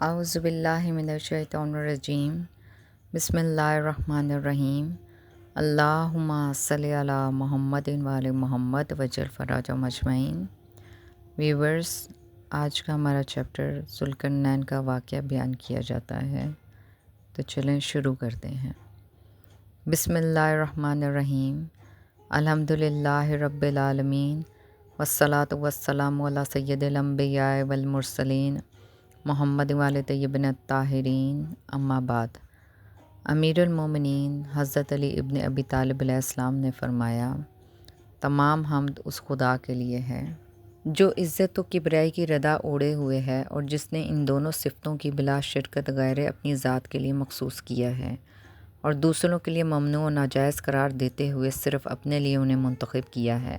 اعوذ باللہ من الشیطان الرجیم بسم اللہ الرحمن الرحیم اللہم صلی علی محمد وعلی محمد وجل فراج مجمعین۔ ویورز، آج کا ہمارا چیپٹر ذوالقرنین کا واقعہ بیان کیا جاتا ہے، تو چلیں شروع کرتے ہیں۔ بسم اللہ الرحمن الرحیم، الحمد للہ رب العالمین، والصلاة والسلام علی سید الانبیاء والمرسلین محمد وآل طیبین الطاہرین، اما بعد۔ امیر المومنین حضرت علی ابن ابی طالب علیہ السلام نے فرمایا، تمام حمد اس خدا کے لیے ہے جو عزت و کبریائی کی ردا اوڑھے ہوئے ہے، اور جس نے ان دونوں صفتوں کی بلا شرکت غیر اپنی ذات کے لیے مخصوص کیا ہے، اور دوسروں کے لیے ممنوع و ناجائز قرار دیتے ہوئے صرف اپنے لیے انہیں منتخب کیا ہے،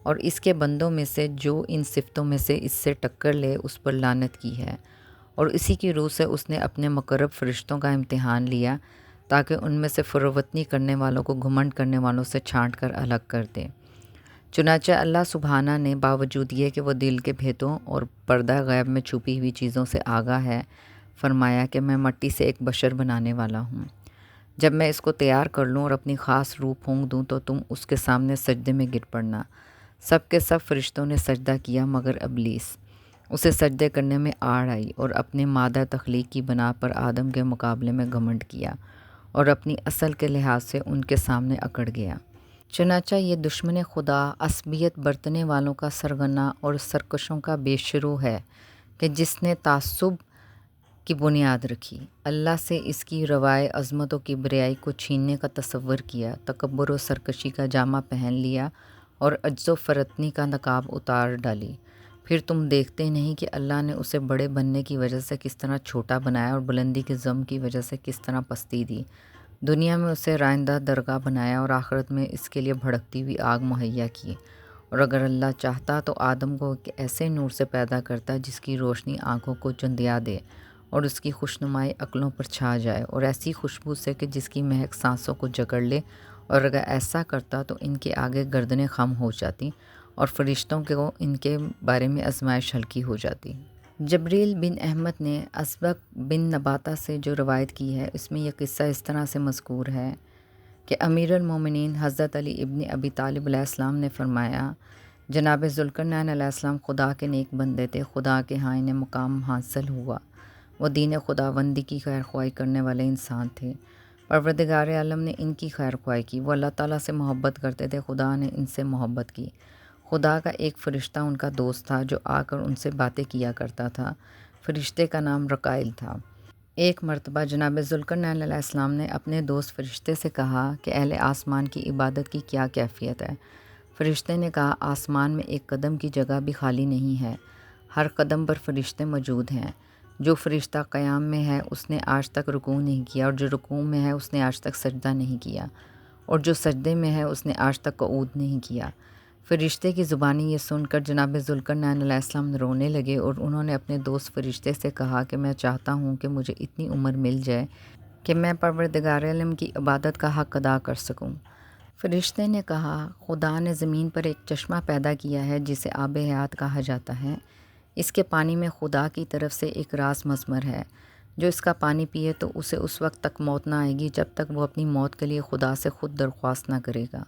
اور اس کے بندوں میں سے جو ان صفتوں میں سے اس سے ٹکر لے اس پر لعنت کی ہے، اور اسی کی روح سے اس نے اپنے مقرب فرشتوں کا امتحان لیا تاکہ ان میں سے فروتنی کرنے والوں کو گھمنڈ کرنے والوں سے چھانٹ کر الگ کر دے۔ چنانچہ اللہ سبحانہ نے باوجود یہ کہ وہ دل کے بھیتوں اور پردہ غیب میں چھپی ہوئی چیزوں سے آگاہ ہے، فرمایا کہ میں مٹی سے ایک بشر بنانے والا ہوں۔ جب میں اس کو تیار کر لوں اور اپنی خاص روح پھونک دوں تو تم اس کے سامنے سجدے میں گر پڑنا۔ سب کے سب فرشتوں نے سجدہ کیا مگر ابلیس۔ اسے سجدے کرنے میں آڑ آئی اور اپنے مادہ تخلیق کی بنا پر آدم کے مقابلے میں گھمنڈ کیا اور اپنی اصل کے لحاظ سے ان کے سامنے اکڑ گیا۔ چنانچہ یہ دشمن خدا عصبیت برتنے والوں کا سرغنہ اور سرکشوں کا بیشرو ہے کہ جس نے تعصب کی بنیاد رکھی، اللہ سے اس کی روائے عظمت و کبریائی کو چھیننے کا تصور کیا، تکبر و سرکشی کا جامہ پہن لیا اور عجز و فرطنی کا نقاب اتار ڈالی۔ پھر تم دیکھتے نہیں کہ اللہ نے اسے بڑے بننے کی وجہ سے کس طرح چھوٹا بنایا اور بلندی کے ضم کی وجہ سے کس طرح پستی دی۔ دنیا میں اسے رائندہ درگاہ بنایا اور آخرت میں اس کے لیے بھڑکتی ہوئی آگ مہیا کی، اور اگر اللہ چاہتا تو آدم کو ایک ایسے نور سے پیدا کرتا جس کی روشنی آنکھوں کو چندیا دے اور اس کی خوشنمائی عقلوں پر چھا جائے، اور ایسی خوشبو سے کہ جس کی مہک سانسوں کو جکڑ لے، اور اگر ایسا کرتا تو ان کے آگے گردنیں خم ہو جاتی اور فرشتوں کو ان کے بارے میں آزمائش ہلکی ہو جاتی۔ جبریل بن احمد نے اسبق بن نباتہ سے جو روایت کی ہے، اس میں یہ قصہ اس طرح سے مذکور ہے کہ امیر المومنین حضرت علی ابن ابی طالب علیہ السلام نے فرمایا، جناب ذوالقرنین علیہ السلام خدا کے نیک بندے تھے، خدا کے ہاں انہیں مقام حاصل ہوا، وہ دین خداوندی کی خیر خواہی کرنے والے انسان تھے، پروردگار عالم نے ان کی خیر خواہی کی، وہ اللہ تعالیٰ سے محبت کرتے تھے، خدا نے ان سے محبت کی۔ خدا کا ایک فرشتہ ان کا دوست تھا جو آ کر ان سے باتیں کیا کرتا تھا، فرشتے کا نام رکائل تھا۔ ایک مرتبہ جناب ذوالقرنین علیہ السلام نے اپنے دوست فرشتے سے کہا کہ اہل آسمان کی عبادت کی کیا کیفیت ہے؟ فرشتے نے کہا، آسمان میں ایک قدم کی جگہ بھی خالی نہیں ہے، ہر قدم پر فرشتے موجود ہیں۔ جو فرشتہ قیام میں ہے اس نے آج تک رکوع نہیں کیا، اور جو رکوع میں ہے اس نے آج تک سجدہ نہیں کیا، اور جو سجدے میں ہے اس نے آج تک قعود نہیں کیا۔ فرشتے کی زبانی یہ سن کر جناب ذوالقرنین علیہ السلام رونے لگے، اور انہوں نے اپنے دوست فرشتے سے کہا کہ میں چاہتا ہوں کہ مجھے اتنی عمر مل جائے کہ میں پروردگار عالم کی عبادت کا حق ادا کر سکوں۔ فرشتے نے کہا، خدا نے زمین پر ایک چشمہ پیدا کیا ہے جسے آب حیات کہا جاتا ہے، اس کے پانی میں خدا کی طرف سے ایک راز مضمر ہے، جو اس کا پانی پیے تو اسے اس وقت تک موت نہ آئے گی جب تک وہ اپنی موت کے لیے خدا سے خود درخواست نہ کرے گا۔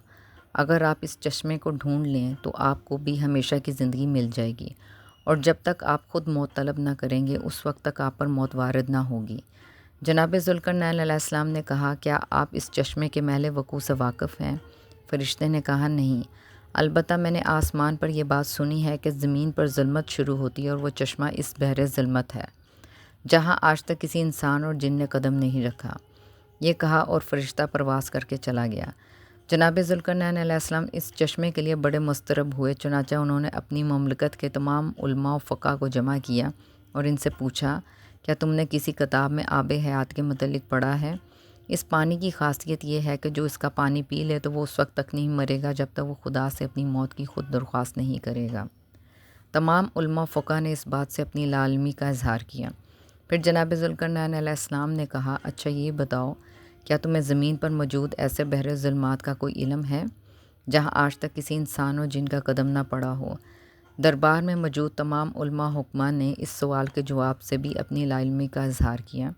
اگر آپ اس چشمے کو ڈھونڈ لیں تو آپ کو بھی ہمیشہ کی زندگی مل جائے گی، اور جب تک آپ خود موت طلب نہ کریں گے اس وقت تک آپ پر موت وارد نہ ہوگی۔ جناب ذوالقرنین علیہ السلام نے کہا، کیا آپ اس چشمے کے محل وقوع سے واقف ہیں؟ فرشتے نے کہا، نہیں، البتہ میں نے آسمان پر یہ بات سنی ہے کہ زمین پر ظلمت شروع ہوتی ہے، اور وہ چشمہ اس بحر ظلمت ہے جہاں آج تک کسی انسان اور جن نے قدم نہیں رکھا۔ یہ کہا اور فرشتہ پرواز کر کے چلا گیا۔ جناب ذوالقرنین علیہ السلام اس چشمے کے لیے بڑے مضطرب ہوئے، چنانچہ انہوں نے اپنی مملکت کے تمام علماء و فقہ کو جمع کیا اور ان سے پوچھا، کیا تم نے کسی کتاب میں آب حیات کے متعلق پڑھا ہے؟ اس پانی کی خاصیت یہ ہے کہ جو اس کا پانی پی لے تو وہ اس وقت تک نہیں مرے گا جب تک وہ خدا سے اپنی موت کی خود درخواست نہیں کرے گا۔ تمام علماء و فقہ نے اس بات سے اپنی لاعلمی کا اظہار کیا۔ پھر جناب ذوالقرنین علیہ السلام نے کہا، اچھا یہ بتاؤ، کیا تمہیں زمین پر موجود ایسے بحر ظلمات کا کوئی علم ہے جہاں آج تک کسی انسان و جن کا قدم نہ پڑا ہو؟ دربار میں موجود تمام علماء حکماء نے اس سوال کے جواب سے بھی اپنی لا علمی کا اظہار کیا۔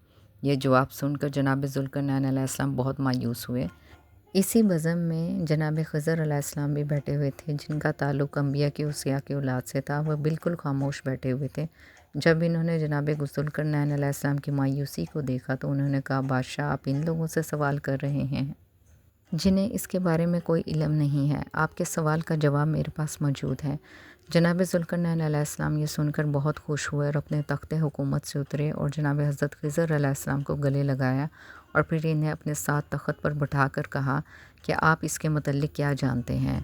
یہ جواب سن کر جناب ذوالقرنین علیہ السلام بہت مایوس ہوئے۔ اسی بزم میں جناب خضر علیہ السلام بھی بیٹھے ہوئے تھے، جن کا تعلق انبیاء کی اوصیاء کی اولاد سے تھا۔ وہ بالکل خاموش بیٹھے ہوئے تھے۔ جب انہوں نے جناب ذوالقرنین علیہ السلام کی مایوسی کو دیکھا تو انہوں نے کہا، بادشاہ آپ ان لوگوں سے سوال کر رہے ہیں جنہیں اس کے بارے میں کوئی علم نہیں ہے۔ آپ کے سوال کا جواب میرے پاس موجود ہے۔ جناب ذوالقرنین علیہ السلام یہ سن کر بہت خوش ہوئے اور اپنے تخت حکومت سے اترے اور جناب حضرت خضر علیہ السلام کو گلے لگایا اور پھر انہیں اپنے ساتھ تخت پر بٹھا کر کہا کہ آپ اس کے متعلق کیا جانتے ہیں؟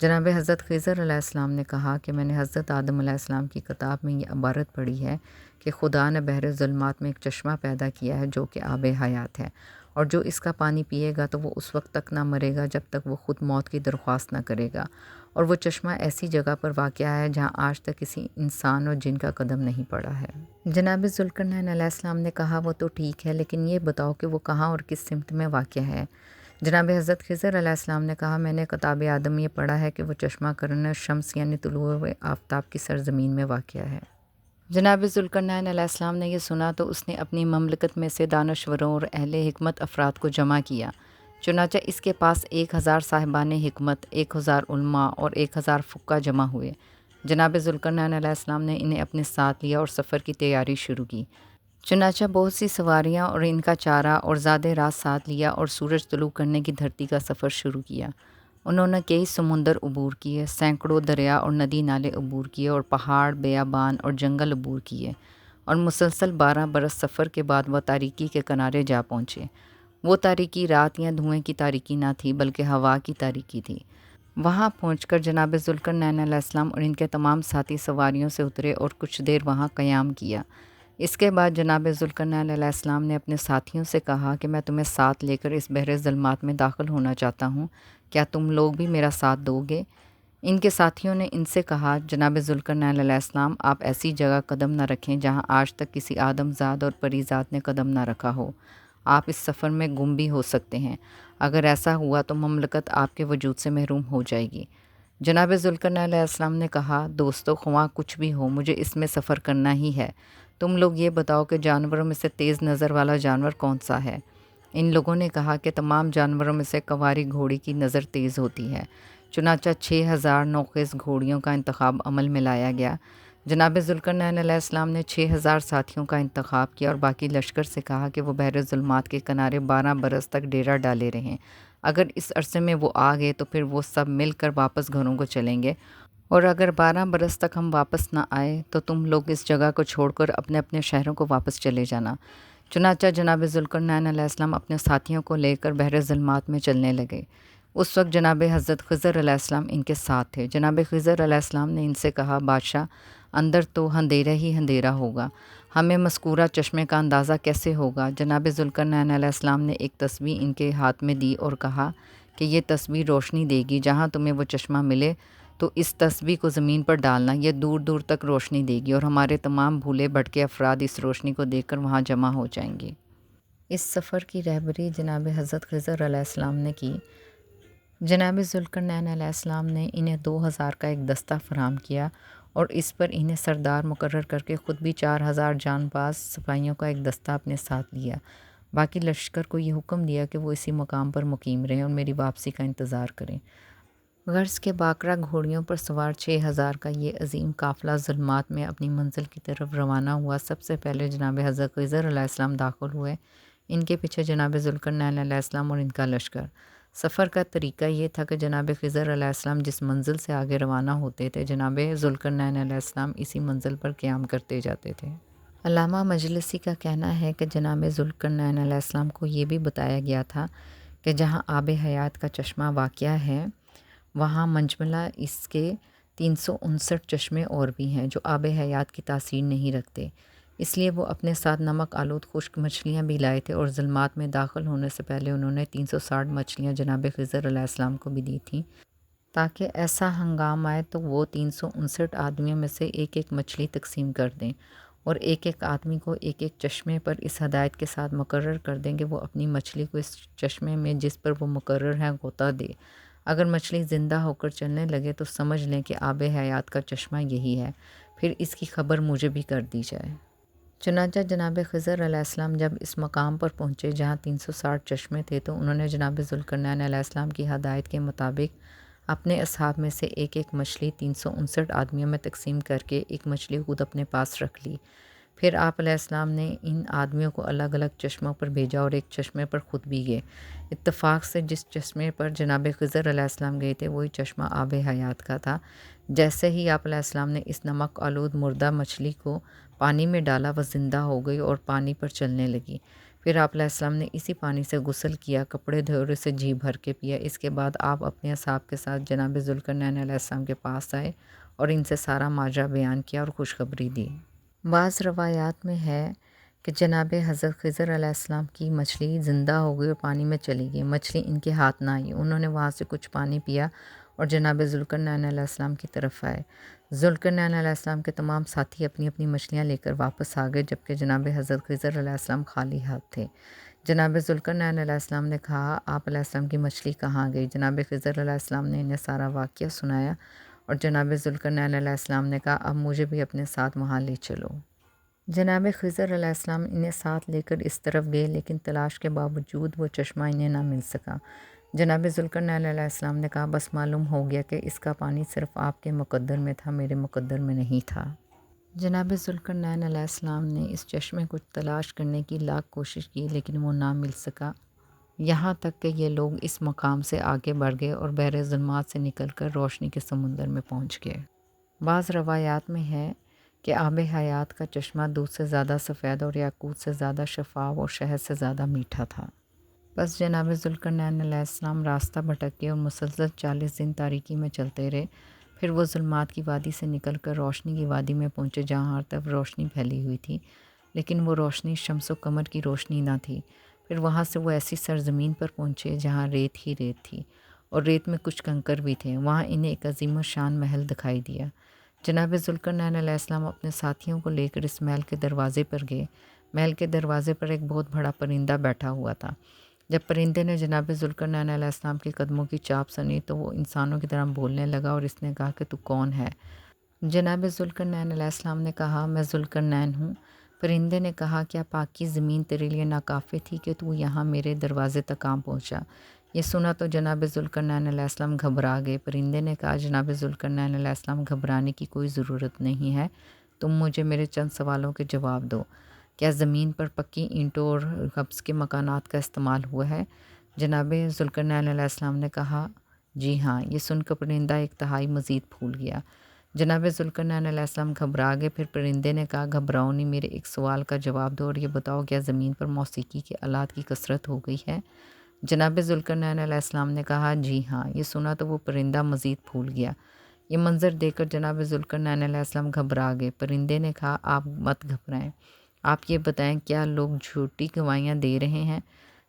جناب حضرت خضر علیہ السلام نے کہا کہ میں نے حضرت آدم علیہ السلام کی کتاب میں یہ عبارت پڑھی ہے کہ خدا نے بحر ظلمات میں ایک چشمہ پیدا کیا ہے جو کہ آب حیات ہے، اور جو اس کا پانی پیے گا تو وہ اس وقت تک نہ مرے گا جب تک وہ خود موت کی درخواست نہ کرے گا، اور وہ چشمہ ایسی جگہ پر واقع ہے جہاں آج تک کسی انسان اور جن کا قدم نہیں پڑا ہے۔ جناب ذوالقرنین علیہ السلام نے کہا، وہ تو ٹھیک ہے، لیکن یہ بتاؤ کہ وہ کہاں اور کس سمت میں واقع ہے؟ جناب حضرت خضر علیہ السلام نے کہا، میں نے کتاب آدم یہ پڑھا ہے کہ وہ چشمہ قرن شمس یعنی طلوع ہوئے آفتاب کی سرزمین میں واقع ہے۔ جناب ذوالقرنین علیہ السلام نے یہ سنا تو اس نے اپنی مملکت میں سے دانشوروں اور اہل حکمت افراد کو جمع کیا۔ چنانچہ اس کے پاس 1000 صاحبان حکمت، 1000 علماء اور 1000 فقہ جمع ہوئے۔ جناب ذوالقرنین علیہ السلام نے انہیں اپنے ساتھ لیا اور سفر کی تیاری شروع کی۔ چنانچہ بہت سی سواریاں اور ان کا چارہ اور زاد رات ساتھ لیا اور سورج طلوع کرنے کی دھرتی کا سفر شروع کیا۔ انہوں نے کئی سمندر عبور کیے، سینکڑوں دریا اور ندی نالے عبور کیے اور پہاڑ، بیابان اور جنگل عبور کیے، اور مسلسل 12 برس سفر کے بعد وہ تاریکی کے کنارے جا پہنچے۔ وہ تاریکی رات یا دھوئیں کی تاریکی نہ تھی بلکہ ہوا کی تاریکی تھی۔ وہاں پہنچ کر جناب ذوالقرنین علیہ السلام اور ان کے تمام ساتھی سواریوں سے اترے اور کچھ دیر وہاں قیام کیا۔ اس کے بعد جناب ذوالقرنین علیہ السلام نے اپنے ساتھیوں سے کہا کہ میں تمہیں ساتھ لے کر اس بحر ظلمات میں داخل ہونا چاہتا ہوں، کیا تم لوگ بھی میرا ساتھ دو گے؟ ان کے ساتھیوں نے ان سے کہا، جناب ذوالقرنین علیہ السلام آپ ایسی جگہ قدم نہ رکھیں جہاں آج تک کسی آدم زاد اور پری زاد نے قدم نہ رکھا ہو۔ آپ اس سفر میں گم بھی ہو سکتے ہیں۔ اگر ایسا ہوا تو مملکت آپ کے وجود سے محروم ہو جائے گی۔ جناب ذوالقرنین علیہ السلام نے کہا، دوستو خواہ کچھ بھی ہو مجھے اس میں سفر کرنا ہی ہے۔ تم لوگ یہ بتاؤ کہ جانوروں میں سے تیز نظر والا جانور کون سا ہے؟ ان لوگوں نے کہا کہ تمام جانوروں میں سے کواری گھوڑی کی نظر تیز ہوتی ہے۔ چنانچہ 6000 نوخیز گھوڑیوں کا انتخاب عمل میں لایا گیا۔ جناب ذوالقرنین علیہ السلام نے 6000 ساتھیوں کا انتخاب کیا اور باقی لشکر سے کہا کہ وہ بحر ظلمات کے کنارے 12 برس تک ڈیرا ڈالے رہیں۔ اگر اس عرصے میں وہ آ گئے تو پھر وہ سب مل کر واپس گھروں کو چلیں گے، اور اگر 12 برس تک ہم واپس نہ آئے تو تم لوگ اس جگہ کو چھوڑ کر اپنے اپنے شہروں کو واپس چلے جانا۔ چنانچہ جناب ذوالقرنین علیہ السلام اپنے ساتھیوں کو لے کر بحر ظلمات میں چلنے لگے۔ اس وقت جناب حضرت خضر علیہ السلام ان کے ساتھ تھے۔ جناب خضر علیہ السلام نے ان سے کہا، بادشاہ اندر تو اندھیرا ہی اندھیرا ہوگا، ہمیں مذکورہ چشمے کا اندازہ کیسے ہوگا؟ جناب ذوالقرنین علیہ السلام نے ایک تسبیح ان کے ہاتھ میں دی اور کہا کہ یہ تسبیح روشنی دے گی، جہاں تمہیں وہ چشمہ ملے تو اس تسبیح کو زمین پر ڈالنا، یہ دور دور تک روشنی دے گی اور ہمارے تمام بھولے بھٹکے افراد اس روشنی کو دیکھ کر وہاں جمع ہو جائیں گے۔ اس سفر کی رہبری جناب حضرت خضر علیہ السلام نے کی۔ جناب ذوالقرنین علیہ السلام نے انہیں 2000 کا ایک دستہ فراہم کیا اور اس پر انہیں سردار مقرر کر کے خود بھی 4000 جان باز سپاہیوں کا ایک دستہ اپنے ساتھ لیا۔ باقی لشکر کو یہ حکم دیا کہ وہ اسی مقام پر مقیم رہیں اور میری واپسی کا انتظار کریں۔ غرض کے باکرا گھوڑیوں پر سوار 6000 کا یہ عظیم قافلہ ظلمات میں اپنی منزل کی طرف روانہ ہوا۔ سب سے پہلے جناب حضرت خضر علیہ السلام داخل ہوئے، ان کے پیچھے جناب ذوالقرنین علیہ السلام اور ان کا لشکر۔ سفر کا طریقہ یہ تھا کہ جناب خضر علیہ السلام جس منزل سے آگے روانہ ہوتے تھے، جناب ذوالقرنین علیہ السلام اسی منزل پر قیام کرتے جاتے تھے۔ علامہ مجلسی کا کہنا ہے کہ جناب ذوالقرنین علیہ السلام کو یہ بھی بتایا گیا تھا کہ جہاں آب حیات کا چشمہ واقع ہے وہاں منجملہ اس کے 359 چشمے اور بھی ہیں جو آب حیات کی تاثیر نہیں رکھتے۔ اس لیے وہ اپنے ساتھ نمک آلود خشک مچھلیاں بھی لائے تھے اور ظلمات میں داخل ہونے سے پہلے انہوں نے 360 مچھلیاں جناب خضر علیہ السلام کو بھی دی تھیں، تاکہ ایسا ہنگام آئے تو وہ 359 آدمیوں میں سے ایک ایک مچھلی تقسیم کر دیں اور ایک ایک آدمی کو ایک ایک چشمے پر اس ہدایت کے ساتھ مقرر کر دیں کہ وہ اپنی مچھلی کو اس چشمے میں جس پر وہ مقرر ہے غوطہ دے۔ اگر مچھلی زندہ ہو کر چلنے لگے تو سمجھ لیں کہ آب حیات کا چشمہ یہی ہے، پھر اس کی خبر مجھے بھی کر دی جائے۔ چنانچہ جناب خضر علیہ السلام جب اس مقام پر پہنچے جہاں 360 چشمے تھے تو انہوں نے جناب ذوالقرنین علیہ السلام کی ہدایت کے مطابق اپنے اصحاب میں سے ایک ایک مچھلی 359 آدمیوں میں تقسیم کر کے ایک مچھلی خود اپنے پاس رکھ لی۔ پھر آپ علیہ السلام نے ان آدمیوں کو الگ الگ چشموں پر بھیجا اور ایک چشمے پر خود بھی گئے۔ اتفاق سے جس چشمے پر جناب خضر علیہ السلام گئے تھے وہی چشمہ آب حیات کا تھا۔ جیسے ہی آپ علیہ السلام نے اس نمک آلود مردہ مچھلی کو پانی میں ڈالا وہ زندہ ہو گئی اور پانی پر چلنے لگی۔ پھر آپ علیہ السلام نے اسی پانی سے غسل کیا، کپڑے دھوئے اور اسے جی بھر کے پیا۔ اس کے بعد آپ اپنے اصحاب کے ساتھ جناب ذوالقرنین علیہ السلام کے پاس آئے اور ان سے سارا ماجرا بیان کیا اور خوشخبری دی۔ بعض روایات میں ہے کہ جناب حضرت خضر علیہ السلام کی مچھلی زندہ ہو گئی اور پانی میں چلی گئی، مچھلی ان کے ہاتھ نہ آئی۔ انہوں نے وہاں سے کچھ پانی پیا اور جناب ذوالقرنین علیہ السلام کی طرف آئے۔ ذوالقرنین علیہ السلام کے تمام ساتھی اپنی اپنی مچھلیاں لے کر واپس آ گئے، جبکہ جناب حضرت خضر علیہ السلام خالی ہاتھ تھے۔ جناب ذوالقرنین علیہ السلام نے کہا، آپ علیہ السلام کی مچھلی کہاں گئی؟ جناب خضر علیہ السلام نے انہیں سارا واقعہ سنایا اور جناب ذوالقرنین علیہ السلام نے کہا، اب مجھے بھی اپنے ساتھ وہاں لے چلو۔ جناب خضر علیہ السلام انہیں ساتھ لے کر اس طرف گئے، لیکن تلاش کے باوجود وہ چشمہ انہیں نہ مل سکا۔ جناب ذوالقرنین علیہ السلام نے کہا، بس معلوم ہو گیا کہ اس کا پانی صرف آپ کے مقدر میں تھا، میرے مقدر میں نہیں تھا۔ جناب ذوالقرنین علیہ السلام نے اس چشمے کو تلاش کرنے کی لاکھ کوشش کی لیکن وہ نہ مل سکا، یہاں تک کہ یہ لوگ اس مقام سے آگے بڑھ گئے اور بحر ظلمات سے نکل کر روشنی کے سمندر میں پہنچ گئے۔ بعض روایات میں ہے کہ آب حیات کا چشمہ دودھ سے زیادہ سفید اور یاقوت سے زیادہ شفاف اور شہد سے زیادہ میٹھا تھا۔ بس جناب ذوالقرنین علیہ السلام راستہ بھٹک گئے اور مسلسل 40 دن تاریکی میں چلتے رہے۔ پھر وہ ظلمات کی وادی سے نکل کر روشنی کی وادی میں پہنچے جہاں ہر طرف روشنی پھیلی ہوئی تھی، لیکن وہ روشنی شمس و قمر کی روشنی نہ تھی۔ پھر وہاں سے وہ ایسی سرزمین پر پہنچے جہاں ریت ہی ریت تھی اور ریت میں کچھ کنکر بھی تھے۔ وہاں انہیں ایک عظیم الشان محل دکھائی دیا۔ جناب ذوالقرنین علیہ السلام اپنے ساتھیوں کو لے کر اس محل کے دروازے پر گئے۔ محل کے دروازے پر ایک بہت بڑا پرندہ بیٹھا ہوا تھا۔ جب پرندے نے جناب ذوالقرنین علیہ السلام کے قدموں کی چاپ سنی تو وہ انسانوں کی طرح بولنے لگا اور اس نے کہا کہ تو کون ہے؟ جناب ذوالقرنین علیہ السلام نے کہا، میں ذوالقرنین ہوں۔ پرندے نے کہا، کیا پاکی زمین تیرے لیے ناکافی تھی کہ تو یہاں میرے دروازے تک آ پہنچا؟ یہ سنا تو جناب ذوالقرنین علیہ السلام گھبرا گئے۔ پرندے نے کہا، جناب ذوالقرنین علیہ السلام گھبرانے کی کوئی ضرورت نہیں ہے، تم مجھے میرے چند سوالوں کے جواب دو۔ کیا زمین پر پکی اینٹوں اور قبض کے مکانات کا استعمال ہوا ہے؟ جناب ذوالقرنین علیہ السلام نے کہا، جی ہاں۔ یہ سن کر پرندہ ایک تہائی مزید پھول گیا۔ جناب ذوالقرنین علیہ السلام گھبرا گئے۔ پھر پرندے نے کہا، گھبراؤ نہیں، میرے ایک سوال کا جواب دو اور یہ بتاؤ، کیا زمین پر موسیقی کے آلات کی کثرت ہو گئی ہے؟ جناب ذوالقرنین علیہ السلام نے کہا، جی ہاں۔ یہ سنا تو وہ پرندہ مزید پھول گیا۔ یہ منظر دیکھ کر جناب ذوالقرنین علیہ السلام گھبرا گئے۔ پرندے نے کہا، آپ مت گھبرائیں، آپ یہ بتائیں کیا لوگ جھوٹی گواہیاں دے رہے ہیں؟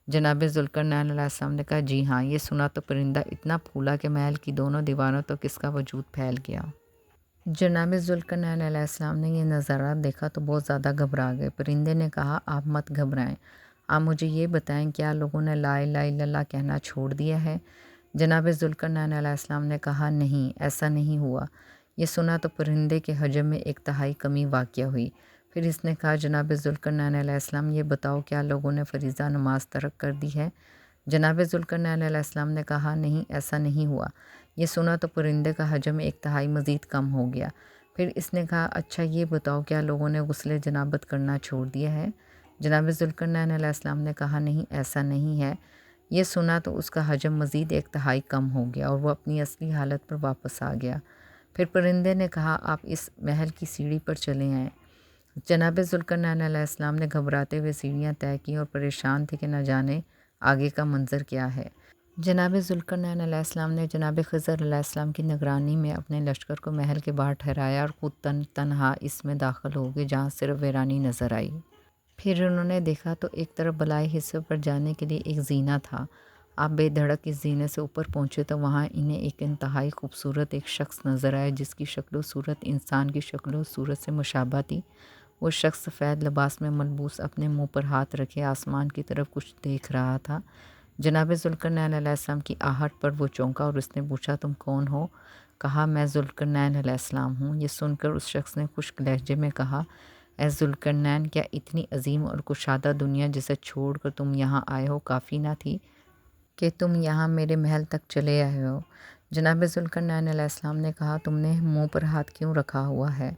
جناب ذوالقرنین علیہ السلام نے کہا، جی ہاں۔ یہ سنا تو پرندہ اتنا پھولا کہ محل کی دونوں دیواروں تک اس کا وجود پھیل گیا۔ جناب ذوالقرنین علیہ السلام نے یہ نظارہ دیکھا تو بہت زیادہ گھبرا گئے۔ پرندے نے کہا، آپ مت گھبرائیں، آپ مجھے یہ بتائیں کیا لوگوں نے لا الہ الا اللہ کہنا چھوڑ دیا ہے؟ جناب ذوالقرنین علیہ السلام نے کہا، نہیں، ایسا نہیں ہوا۔ یہ سنا تو پرندے کے حجم میں ایک تہائی کمی واقع ہوئی۔ پھر اس نے کہا، جناب ذوالقرنین علیہ السلام یہ بتاؤ، کیا لوگوں نے فریضہ نماز ترک کر دی ہے؟ جناب ذوالقرنین علیہ السلام نے کہا، نہیں، ایسا نہیں ہوا۔ یہ سنا تو پرندے کا حجم ایک تہائی مزید کم ہو گیا۔ پھر اس نے کہا، اچھا یہ بتاؤ، کیا لوگوں نے غسل جنابت کرنا چھوڑ دیا ہے؟ جناب ذوالقرنین علیہ السلام نے کہا، نہیں، ایسا نہیں ہے۔ یہ سنا تو اس کا حجم مزید ایک تہائی کم ہو گیا اور وہ اپنی اصلی حالت پر واپس آ گیا۔ پھر پرندے نے کہا، آپ اس محل کی سیڑھی پر چلے آئیں۔ جناب ذوالقرنین علیہ السلام نے گھبراتے ہوئے سیڑھیاں طے کیں اور پریشان تھے کہ نہ جانے آگے کا منظر کیا ہے۔ جناب ذوالقرنین علیہ السلام نے جناب خضر علیہ السلام کی نگرانی میں اپنے لشکر کو محل کے باہر ٹھہرایا اور خود تنہا اس میں داخل ہو گئے جہاں صرف ویرانی نظر آئی۔ پھر انہوں نے دیکھا تو ایک طرف بالائی حصے پر جانے کے لیے ایک زینہ تھا۔ آپ بے دھڑک اس زینے سے اوپر پہنچے تو وہاں انہیں ایک انتہائی خوبصورت ایک شخص نظر آیا جس کی شکل و صورت انسان کی شکل و صورت سے مشابہ تھی۔ وہ شخص سفید لباس میں ملبوس اپنے منہ پر ہاتھ رکھے آسمان کی طرف کچھ دیکھ رہا تھا۔ جناب ذوالقرنین علیہ السلام کی آہٹ پر وہ چونکا اور اس نے پوچھا تم کون ہو؟ کہا میں ذوالقرنین علیہ السلام ہوں۔ یہ سن کر اس شخص نے خشک لہجے میں کہا اے ذوالقرنین، کیا اتنی عظیم اور کشادہ دنیا جسے چھوڑ کر تم یہاں آئے ہو کافی نہ تھی کہ تم یہاں میرے محل تک چلے آئے ہو؟ جناب ذوالقرنین علیہ السلام نے کہا تم نے منہ پر ہاتھ کیوں رکھا ہوا ہے؟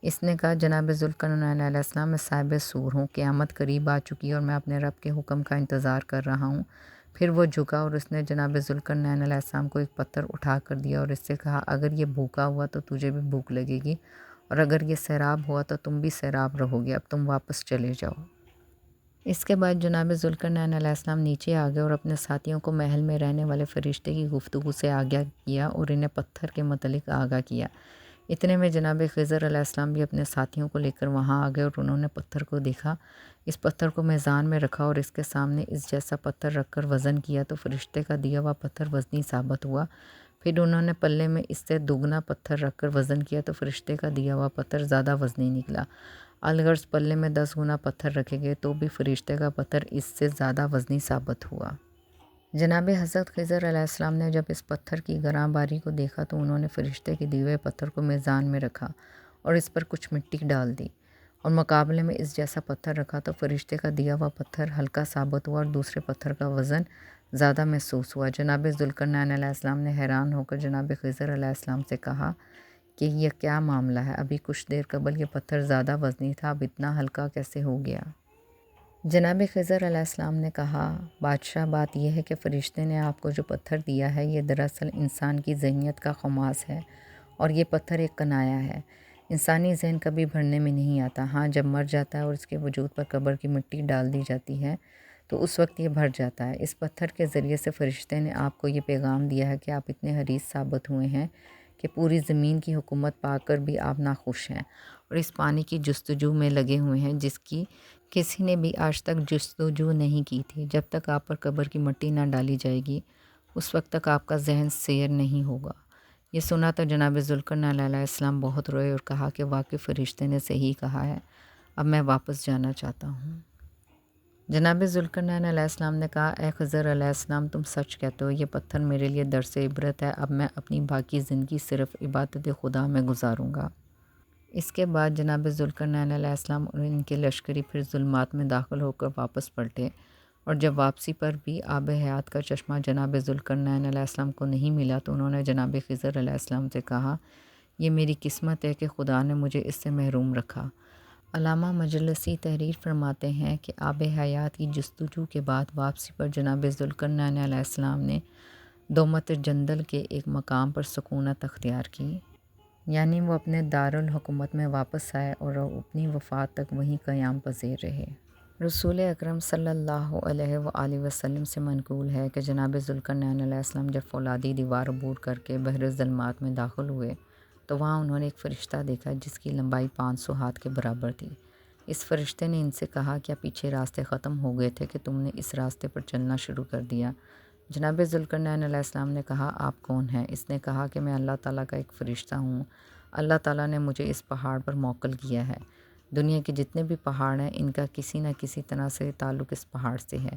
اس نے کہا جناب ذوالقرنین علیہ السلام میں صاحب سور ہوں، قیامت قریب آ چکی ہے اور میں اپنے رب کے حکم کا انتظار کر رہا ہوں۔ پھر وہ جھکا اور اس نے جناب ذوالقرنین علیہ السلام کو ایک پتھر اٹھا کر دیا اور اس سے کہا اگر یہ بھوکا ہوا تو تجھے بھی بھوک لگے گی اور اگر یہ سیراب ہوا تو تم بھی سیراب رہو گے، اب تم واپس چلے جاؤ۔ اس کے بعد جناب ذوالقرنین علیہ السلام نیچے آ گئے اور اپنے ساتھیوں کو محل میں رہنے والے فرشتے کی گفتگو سے آگاہ کیا اور انہیں پتھر کے متعلق آگاہ کیا۔ اتنے میں جناب خضر علیہ السلام بھی اپنے ساتھیوں کو لے کر وہاں آ گئے اور انہوں نے پتھر کو دیکھا۔ اس پتھر کو میزان میں رکھا اور اس کے سامنے اس جیسا پتھر رکھ کر وزن کیا تو فرشتے کا دیا ہوا پتھر وزنی ثابت ہوا۔ پھر انہوں نے پلے میں اس سے دوگنا پتھر رکھ کر وزن کیا تو فرشتے کا دیا ہوا پتھر زیادہ وزنی نکلا۔ الغرض پلے میں 10 گنا پتھر رکھے گئے تو بھی فرشتے کا پتھر اس سے زیادہ وزنی ثابت ہوا۔ جناب حضرت خضر علیہ السلام نے جب اس پتھر کی گراں باری کو دیکھا تو انہوں نے فرشتے کے دیے ہوئے پتھر کو میزان میں رکھا اور اس پر کچھ مٹی ڈال دی اور مقابلے میں اس جیسا پتھر رکھا تو فرشتے کا دیا ہوا پتھر ہلکا ثابت ہوا اور دوسرے پتھر کا وزن زیادہ محسوس ہوا۔ جناب ذوالقرنین علیہ السلام نے حیران ہو کر جناب خضر علیہ السلام سے کہا کہ یہ کیا معاملہ ہے؟ ابھی کچھ دیر قبل یہ پتھر زیادہ وزنی تھا، اب اتنا ہلکا کیسے ہو گیا؟ جناب خضر علیہ السلام نے کہا بادشاہ، بات یہ ہے کہ فرشتے نے آپ کو جو پتھر دیا ہے یہ دراصل انسان کی ذہنیت کا خماس ہے اور یہ پتھر ایک کنایا ہے۔ انسانی ذہن کبھی بھرنے میں نہیں آتا، ہاں جب مر جاتا ہے اور اس کے وجود پر قبر کی مٹی ڈال دی جاتی ہے تو اس وقت یہ بھر جاتا ہے۔ اس پتھر کے ذریعے سے فرشتے نے آپ کو یہ پیغام دیا ہے کہ آپ اتنے حریص ثابت ہوئے ہیں کہ پوری زمین کی حکومت پا کر بھی آپ ناخوش ہیں اور اس پانی کی جستجو میں لگے ہوئے ہیں جس کی کسی نے بھی آج تک جستجو نہیں کی تھی۔ جب تک آپ پر قبر کی مٹی نہ ڈالی جائے گی اس وقت تک آپ کا ذہن سیر نہیں ہوگا۔ یہ سنا تو جناب ذوالقرنین علیہ السلام بہت روئے اور کہا کہ واقعی فرشتے نے صحیح کہا ہے، اب میں واپس جانا چاہتا ہوں۔ جناب ذوالقرنین علیہ السلام نے کہا اے خضر علیہ السلام، تم سچ کہتے ہو، یہ پتھر میرے لیے درس عبرت ہے، اب میں اپنی باقی زندگی صرف عبادت خدا میں گزاروں گا۔ اس کے بعد جناب ذوالقرنین علیہ السلام اور ان کے لشکری پھر ظلمات میں داخل ہو کر واپس پلٹے اور جب واپسی پر بھی آب حیات کا چشمہ جناب ذوالقرنین علیہ السلام کو نہیں ملا تو انہوں نے جناب خضر علیہ السلام سے کہا یہ میری قسمت ہے کہ خدا نے مجھے اس سے محروم رکھا۔ علامہ مجلسی تحریر فرماتے ہیں کہ آب حیات کی جستجو کے بعد واپسی پر جناب ذوالقرنین علیہ السلام نے دومت جندل کے ایک مقام پر سکونت اختیار کی، یعنی وہ اپنے دارالحکومت میں واپس آئے اور اپنی وفات تک وہیں قیام پذیر رہے۔ رسول اکرم صلی اللہ علیہ وآلہ وسلم سے منقول ہے کہ جناب ذوالقرنین علیہ السلام جب فولادی دیوار عبور کر کے بحر ظلمات میں داخل ہوئے تو وہاں انہوں نے ایک فرشتہ دیکھا جس کی لمبائی 500 ہاتھ کے برابر تھی۔ اس فرشتے نے ان سے کہا کیا پیچھے راستے ختم ہو گئے تھے کہ تم نے اس راستے پر چلنا شروع کر دیا؟ جناب ذوالقرنین علیہ السلام نے کہا آپ کون ہیں؟ اس نے کہا کہ میں اللہ تعالیٰ کا ایک فرشتہ ہوں، اللہ تعالیٰ نے مجھے اس پہاڑ پر موکل کیا ہے۔ دنیا کے جتنے بھی پہاڑ ہیں ان کا کسی نہ کسی طرح سے تعلق اس پہاڑ سے ہے،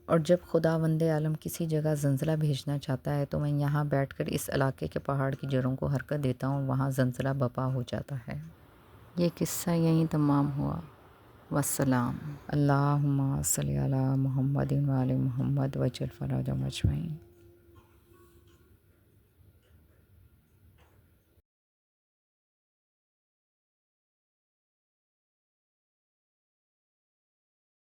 اور جب خداوند عالم کسی جگہ زلزلہ بھیجنا چاہتا ہے تو میں یہاں بیٹھ کر اس علاقے کے پہاڑ کی جڑوں کو حرکت دیتا ہوں، وہاں زلزلہ برپا ہو جاتا ہے۔ یہ قصہ یہیں تمام ہوا۔ والسلام۔ اللہم صلی علی محمد و آل محمد وجل فرجهم اجمعین۔